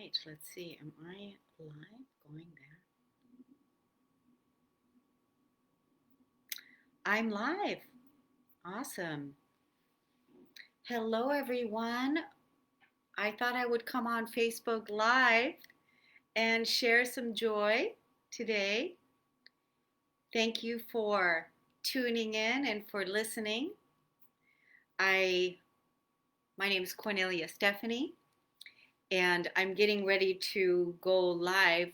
right, let's see. Am I live? Going there. I'm live. Awesome. Hello, everyone. I thought I would come on Facebook Live and share some joy today. Thank you for tuning in and for listening. I My name is Kornelia Stephanie, and I'm getting ready to go live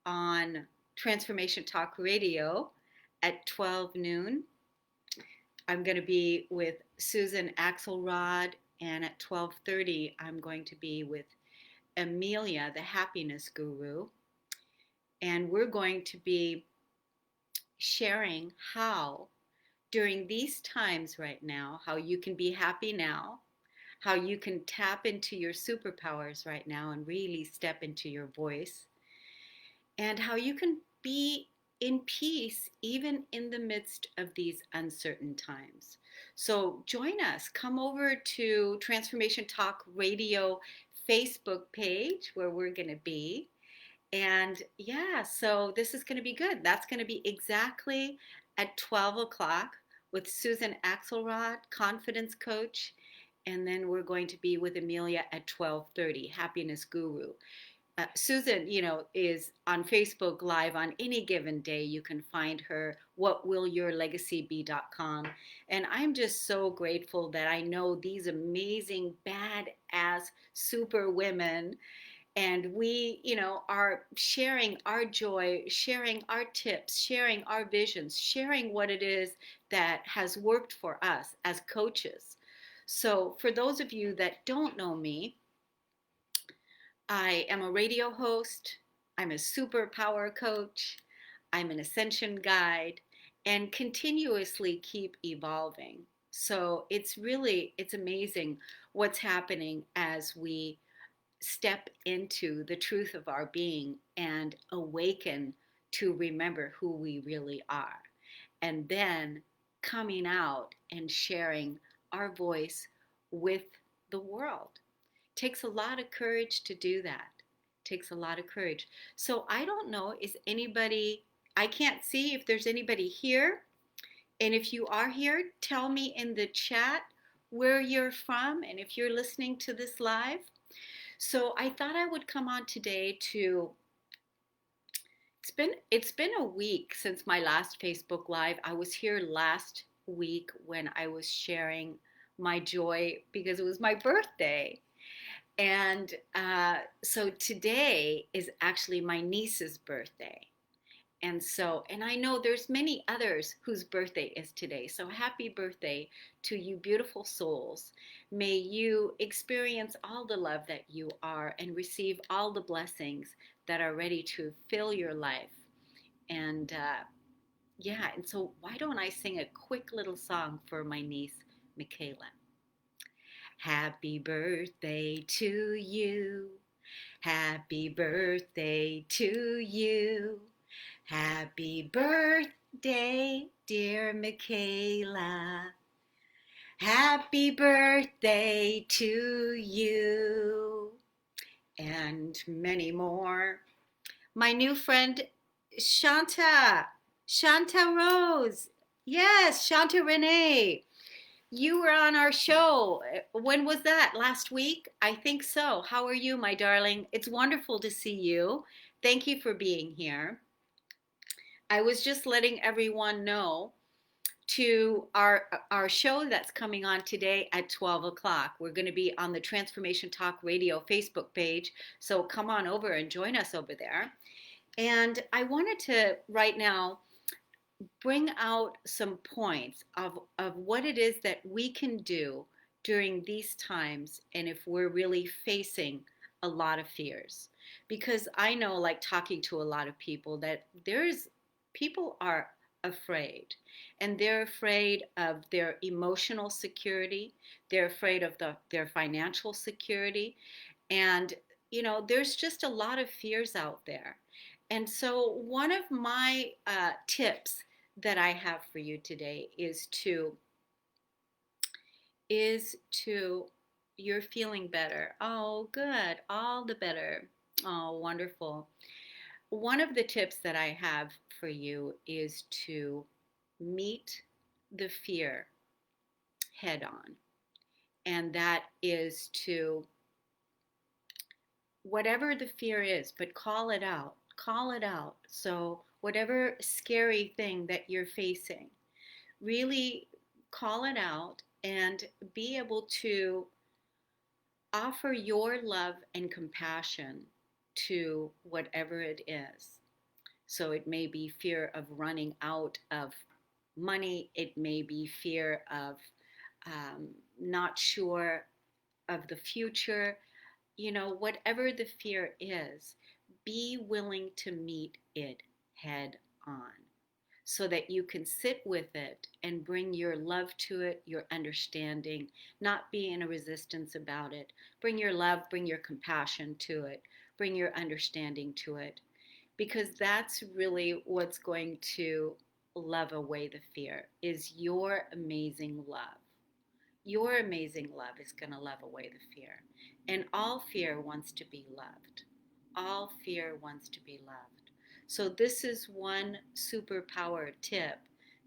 on Transformation Talk Radio at 12 noon. I'm going to be with Susan Axelrod, and at 12:30 I'm going to be with Amelia, the happiness guru, and we're going to be sharing how during these times right now, how you can be happy now, how you can tap into your superpowers right now and really step into your voice, and how you can be in peace even in the midst of these uncertain times. So join us. Come over to Transformation Talk Radio Facebook page where we're going to be. And yeah, so this is going to be good. That's going to be exactly at 12 o'clock with Susan Axelrod, confidence coach. And then we're going to be with Amelia at 12:30, happiness guru. Susan, is on Facebook Live on any given day. You can find her, whatwillyourlegacybe.com. And I'm just so grateful that I know these amazing, badass super women. And we, are sharing our joy, sharing our tips, sharing our visions, sharing what it is that has worked for us as coaches. So, for those of you that don't know me, I am a radio host, I'm a superpower coach, I'm an ascension guide, and continuously keep evolving. So it's amazing what's happening as we step into the truth of our being and awaken to remember who we really are. And then coming out and sharing our voice with the world. Takes a lot of courage to do that. Takes a lot of courage. So I don't know, is anybody, I can't see if there's anybody here. And if you are here, tell me in the chat where you're from and if you're listening to this live. So I thought I would come on today to it's been a week since my last Facebook Live. I was here last week when I was sharing my joy because it was my birthday. And so today is actually my niece's birthday. And I know there's many others whose birthday is today. So happy birthday to you beautiful souls. May you experience all the love that you are and receive all the blessings that are ready to fill your life. And yeah, and so why don't I sing a quick little song for my niece, Michaela? Happy birthday to you. Happy birthday to you. Happy birthday, dear Michaela. Happy birthday to you. And many more. My new friend, Shanta. Shanta Rose. Yes, Shanta Renee. You were on our show. When was that? Last week? I think so. How are you, my darling? It's wonderful to see you. Thank you for being here. I was just letting everyone know to our show that's coming on today at 12 o'clock. We're going to be on the Transformation Talk Radio Facebook page. So come on over and join us over there. And I wanted to right now bring out some points of what it is that we can do during these times and if we're really facing a lot of fears. Because I know, like talking to a lot of people, that people are afraid, and they're afraid of their emotional security, they're afraid of their financial security, and there's just a lot of fears out there. And so one of my tips that I have for you today is to you're feeling better. Oh, good. All the better. Oh, wonderful. One of the tips that I have for you is to meet the fear head on. And that is to, whatever the fear is, but call it out. Call it out. So, whatever scary thing that you're facing, really call it out and be able to offer your love and compassion to whatever it is. So it may be fear of running out of money, it may be fear of um, not sure of the future. Whatever the fear is, be willing to meet it head on so that you can sit with it and bring your love to it, your understanding, not be in a resistance about it. Bring your love, bring your compassion to it, bring your understanding to it, because that's really what's going to love away the fear is your amazing love. Your amazing love is going to love away the fear. And all fear wants to be loved. All fear wants to be loved. So, this is one superpower tip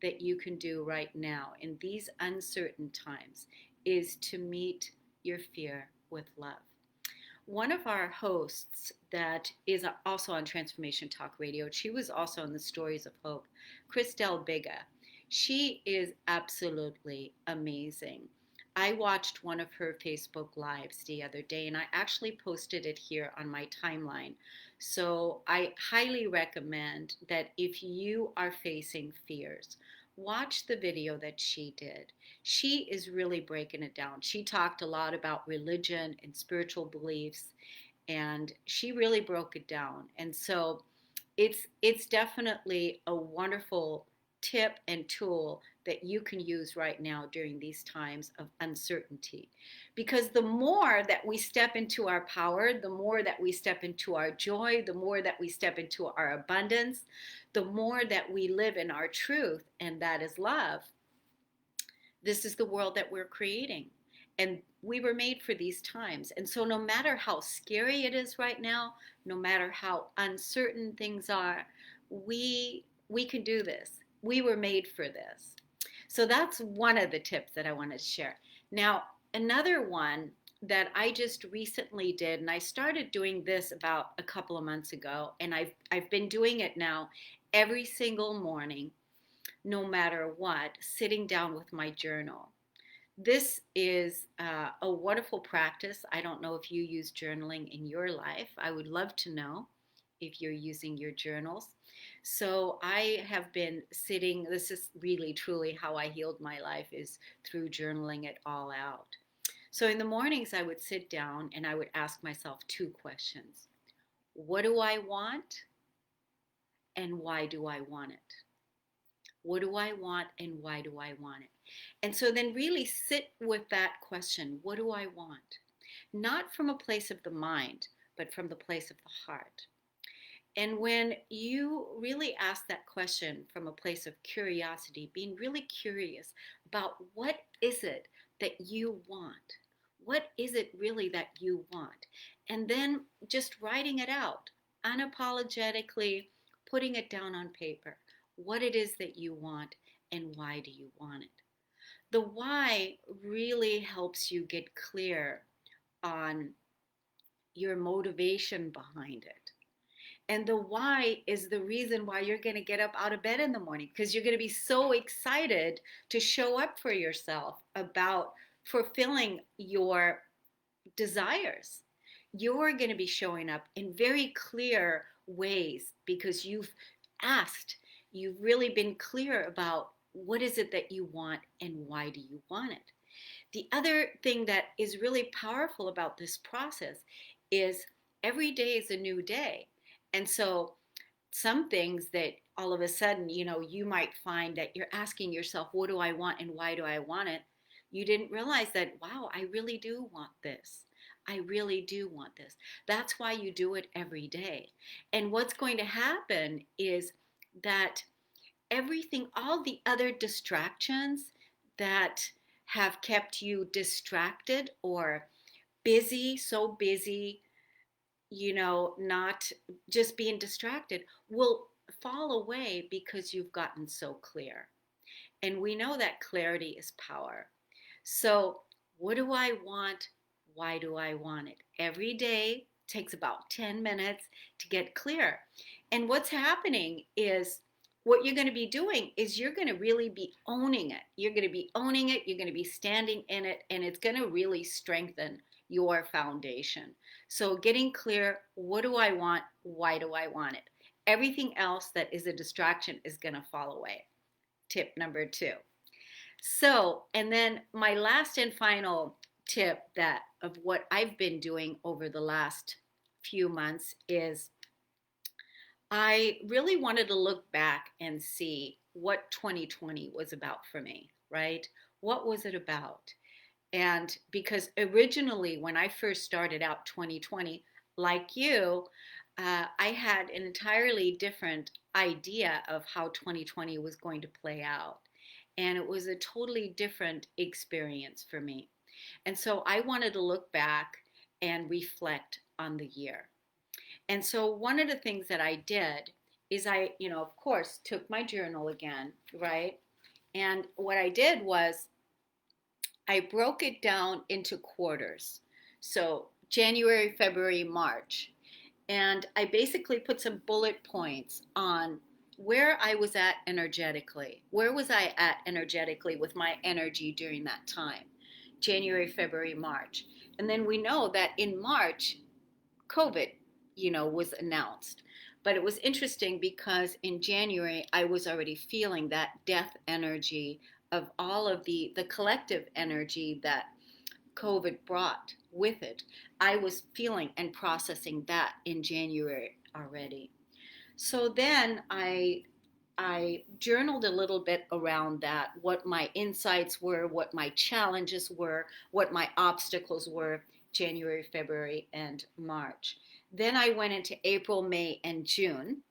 that you can do right now in these uncertain times is to meet your fear with love. One of our hosts that is also on Transformation Talk Radio, she was also on the Stories of Hope, Christelle Biga. She is absolutely amazing. I watched one of her Facebook Lives the other day and I actually posted it here on my timeline. So I highly recommend that if you are facing fears, watch the video that she did. She is really breaking it down. She talked a lot about religion and spiritual beliefs, and she really broke it down. And so it's definitely a wonderful tip and tool that you can use right now during these times of uncertainty. Because the more that we step into our power, the more that we step into our joy, the more that we step into our abundance, the more that we live in our truth, and that is love. This is the world that we're creating. And we were made for these times. And so, no matter how scary it is right now, no matter how uncertain things are, we can do this. We were made for this. So that's one of the tips that I wanted to share. Now, another one that I just recently did, and I started doing this about a couple of months ago, and I've been doing it now every single morning, no matter what, sitting down with my journal. This is a wonderful practice. I don't know if you use journaling in your life. I would love to know if you're using your journals. So I have been sitting, this is really truly how I healed my life is through journaling it all out. So in the mornings I would sit down and I would ask myself two questions. What do I want and why do I want it? What do I want and why do I want it? And so then really sit with that question. What do I want? Not from a place of the mind, but from the place of the heart. And when you really ask that question from a place of curiosity, being really curious about what is it that you want? What is it really that you want? And then just writing it out, unapologetically putting it down on paper, what it is that you want and why do you want it. The why really helps you get clear on your motivation behind it. And the why is the reason why you're going to get up out of bed in the morning because you're going to be so excited to show up for yourself about fulfilling your desires. You're going to be showing up in very clear ways because you've asked, you've really been clear about what is it that you want and why do you want it. The other thing that is really powerful about this process is every day is a new day. And so some things that all of a sudden, you might find that you're asking yourself, what do I want and why do I want it? You didn't realize that, wow, I really do want this. I really do want this. That's why you do it every day. And what's going to happen is that everything, all the other distractions that have kept you distracted or busy, so busy, not just being distracted, will fall away because you've gotten so clear. And we know that clarity is power. So, what do I want? Why do I want it? Every day takes about 10 minutes to get clear. And what's happening is what you're going to be doing is you're going to really be owning it. You're going to be owning it. You're going to be standing in it, and it's going to really strengthen your foundation. So, getting clear, what do I want? Why do I want it? Everything else that is a distraction is going to fall away. Tip number 2. So, and then my last and final tip that of what I've been doing over the last few months is I really wanted to look back and see what 2020 was about for me, right? What was it about? And because originally, when I first started out 2020, like you, I had an entirely different idea of how 2020 was going to play out. And it was a totally different experience for me. And so I wanted to look back and reflect on the year. And so one of the things that I did is of course, took my journal again, right? And what I did was I broke it down into quarters. So January, February, March. And I basically put some bullet points on where I was at energetically. Where was I at energetically with my energy during that time? January, February, March. And then we know that in March, COVID, was announced. But it was interesting because in January, I was already feeling that death energy of all of the collective energy that COVID brought with it. I was feeling and processing that in January already. So then I journaled a little bit around that, what my insights were, what my challenges were, what my obstacles were, January, February, and March. Then I went into April, May, and June,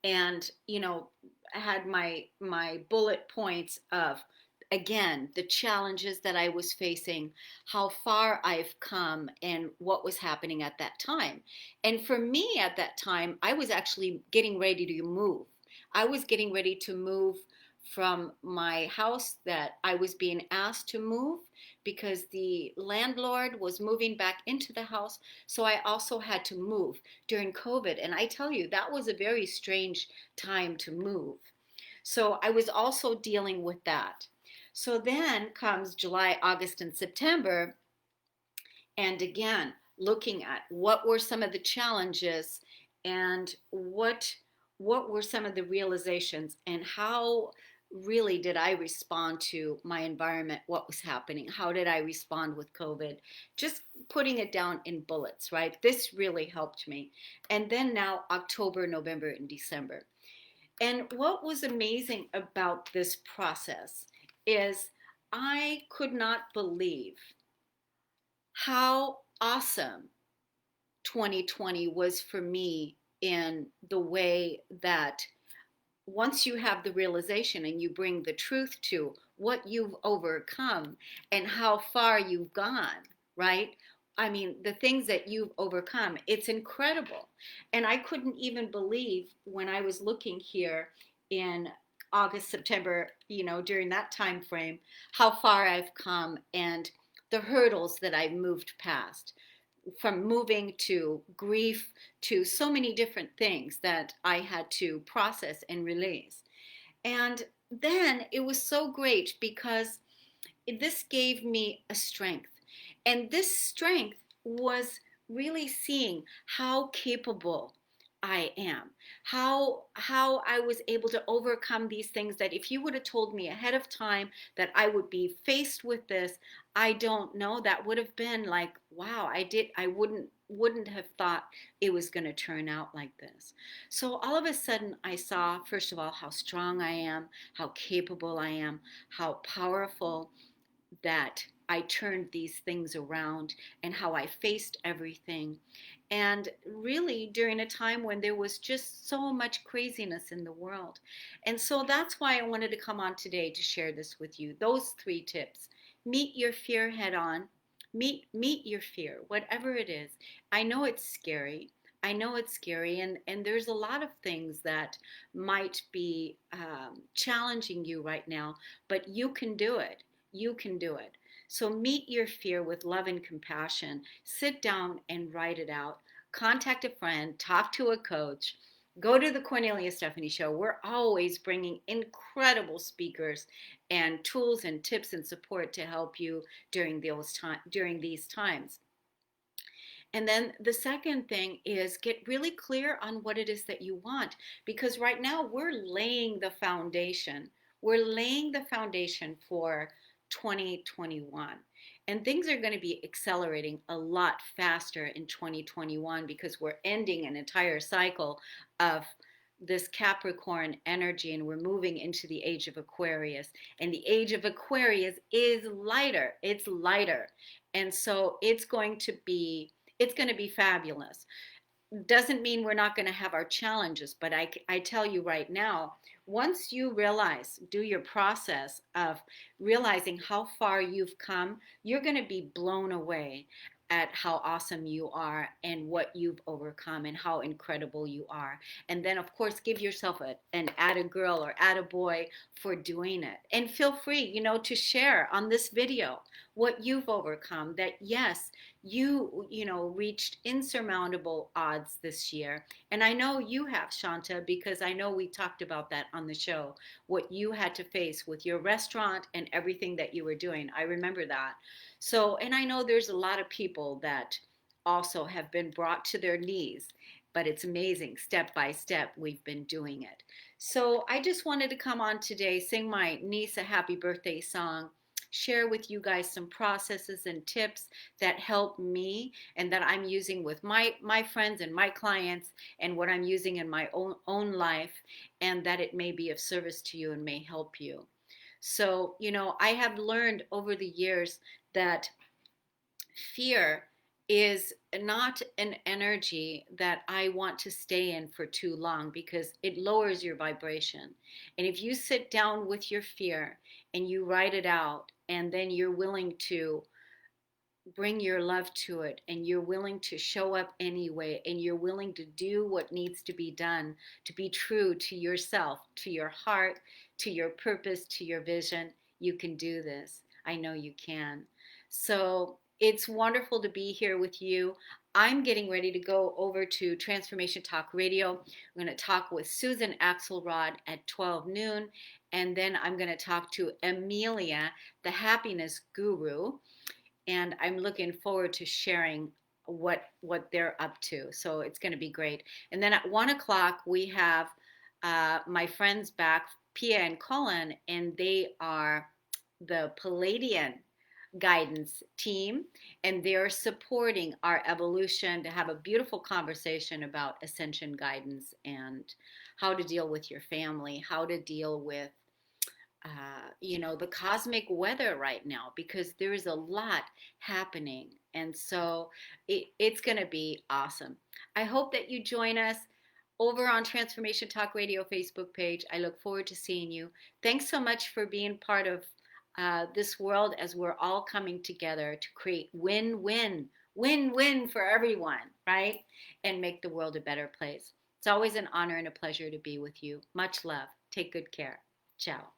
and I had my bullet points of, again, the challenges that I was facing, how far I've come, and what was happening at that time. And for me at that time, I was actually getting ready to move. I was getting ready to move from my house that I was being asked to move because the landlord was moving back into the house. So I also had to move during COVID. And I tell you, that was a very strange time to move. So I was also dealing with that. So then comes July, August, and September. And again, looking at what were some of the challenges and what were some of the realizations and how really did I respond to my environment, what was happening, how did I respond with COVID, just putting it down in bullets, right? This really helped me. And then now October, November, and December. And what was amazing about this process is I could not believe how awesome 2020 was for me in the way that once you have the realization and you bring the truth to what you've overcome and how far you've gone, right? I mean, the things that you've overcome, it's incredible. And I couldn't even believe when I was looking here in August, September, during that time frame, how far I've come and the hurdles that I've moved past, from moving to grief to so many different things that I had to process and release. And then it was so great because this gave me a strength. And this strength was really seeing how capable I am, how I was able to overcome these things that if you would have told me ahead of time that I would be faced with this, I don't know, that would have been like, wow, I wouldn't have thought it was going to turn out like this. So all of a sudden I saw, first of all, how strong I am, how capable I am, how powerful that I turned these things around and how I faced everything. And really during a time when there was just so much craziness in the world. And so that's why I wanted to come on today to share this with you. Those 3 tips. Meet your fear head on. Meet your fear, whatever it is. I know it's scary. I know it's scary, and there's a lot of things that might be challenging you right now, but you can do it. You can do it. So meet your fear with love and compassion. Sit down and write it out. Contact a friend, talk to a coach, go to the Cornelia Stephanie show. We're always bringing incredible speakers and tools and tips and support to help you during these times. And then the second thing is get really clear on what it is that you want, because right now we're laying the foundation. We're laying the foundation for 2021. And things are going to be accelerating a lot faster in 2021 because we're ending an entire cycle of this Capricorn energy and we're moving into the age of Aquarius. And the age of Aquarius is lighter. It's lighter. And so it's going to be fabulous. Doesn't mean we're not going to have our challenges, but I tell you right now, once you realize, do your process of realizing how far you've come, you're going to be blown away at how awesome you are and what you've overcome and how incredible you are. And then, of course, give yourself an atta girl or atta boy for doing it. And feel free, to share on this video what you've overcome, that yes, you reached insurmountable odds this year. And I know you have, Shanta, because I know we talked about that on the show, what you had to face with your restaurant and everything that you were doing. I remember that. So, and I know there's a lot of people that also have been brought to their knees, but it's amazing. Step by step, we've been doing it. So I just wanted to come on today, sing my niece a happy birthday song, share with you guys some processes and tips that help me and that I'm using with my friends and my clients, and what I'm using in my own life, and that it may be of service to you and may help you. So, I have learned over the years that fear is not an energy that I want to stay in for too long because it lowers your vibration. And if you sit down with your fear and you write it out, and then you're willing to bring your love to it, and you're willing to show up anyway, and you're willing to do what needs to be done to be true to yourself, to your heart, to your purpose, to your vision, you can do this. I know you can. So it's wonderful to be here with you. I'm getting ready to go over to Transformation Talk Radio. I'm going to talk with Susan Axelrod at 12 noon. And then I'm going to talk to Amelia, the happiness guru. And I'm looking forward to sharing what they're up to. So it's going to be great. And then at 1 o'clock, we have my friends back, Pia and Colin, and they are the Palladian guidance team, and they're supporting our evolution to have a beautiful conversation about ascension guidance and how to deal with your family, how to deal with the cosmic weather right now, because there is a lot happening. And so it's going to be awesome. I hope that you join us over on Transformation Talk Radio Facebook page. I look forward to seeing you. Thanks so much for being part of this world as we're all coming together to create win-win for everyone, right? And make the world a better place. It's always an honor and a pleasure to be with you. Much love. Take good care. Ciao.